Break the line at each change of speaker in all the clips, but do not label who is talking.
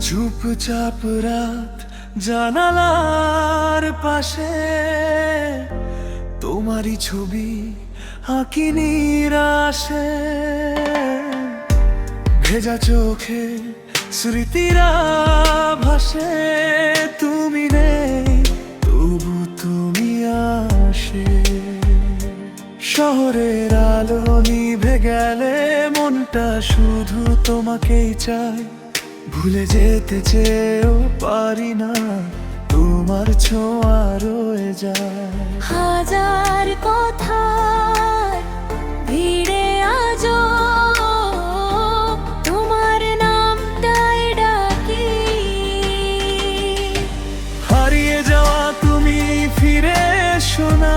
চুপচাপ রাত জানালার পাশে তোমারই ছবি আঁকি নিরাশে, ভেজা চোখে স্মৃতিরা ভাসে। তুমি নেই তবু তুমি আসে। শহরের আলো নিভে গেলে মনটা শুধু তোমাকেই চায়। ভুলে যেতে চেয়েও পারি না, তোমার ছোঁয়া রয়ে যায়।
হাজার কথার ভিড়ে আজও তোমার নামটাই ডাকি।
হারিয়ে যাওয়া তুমি ফিরে এসো না,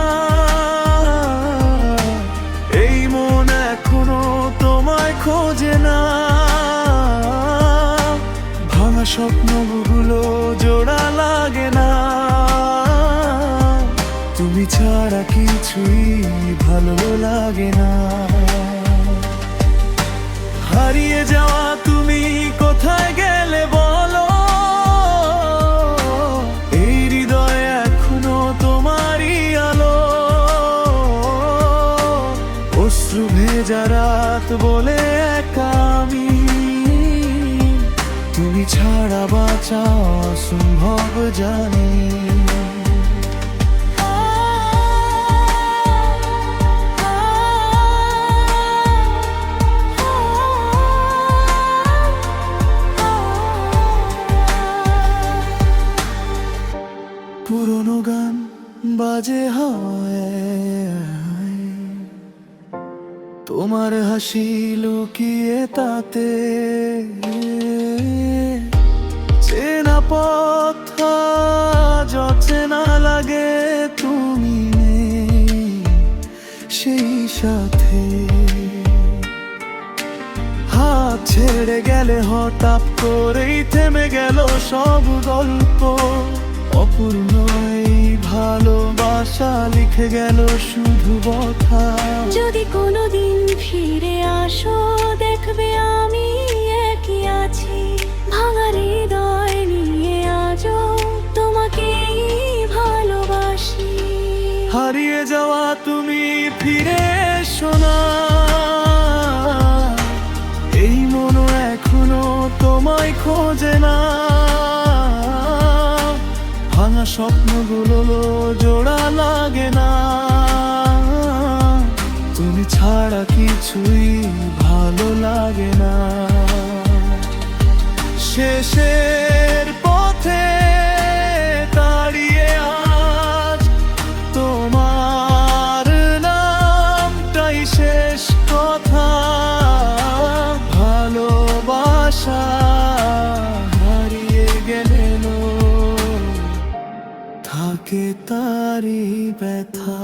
এই মন এখনো তোমায় খোঁজে না। ভাঙা স্বপ্নগুলো জোড়া লাগে না, তুমি ছাড়া কিছুই ভালো লাগে না। হারিয়ে যাওয়া তুমি কোথায় গেলে বলো, এই হৃদয় এখনো তোমারই আলো। অশ্রু ভেজা রাত বলে একা আমি, তুমি ছাড়া বাঁচা অসম্ভব জানি। পুরনো গান বাজে হাওয়ায়, তোমার হাসি লুকিয়ে তাতে। চেনা পথ আজ অচেনা লাগে, তুমি নেই সেই সাথে। হাত ছেড়ে গেলে হঠাৎ করেই থেমে গেল সব গল্প। অপূর্ণ এই ভালোবাসা লিখে গেল শুধু কথা।
যদি কোনোদিন ফিরে আসো দেখবে আমি একই আছি। ভাঙা হৃদয় নিয়ে আজও তোমাকেই ভালোবাসি।
হারিয়ে যাওয়া তুমি ফিরে এসো না, এই মন এখনো তোমায় খোঁজে না। ভাঙা স্বপ্নগুলো জোড়া লাগে না, তুমি ছাড়া কিছুই ভালো লাগে না। শেষের পথে দাঁড়িয়ে আজ তোমার নামটাই শেষ কথা। ভালোবাসা হারিয়ে গেলেও থাকে তারই ব্যথা।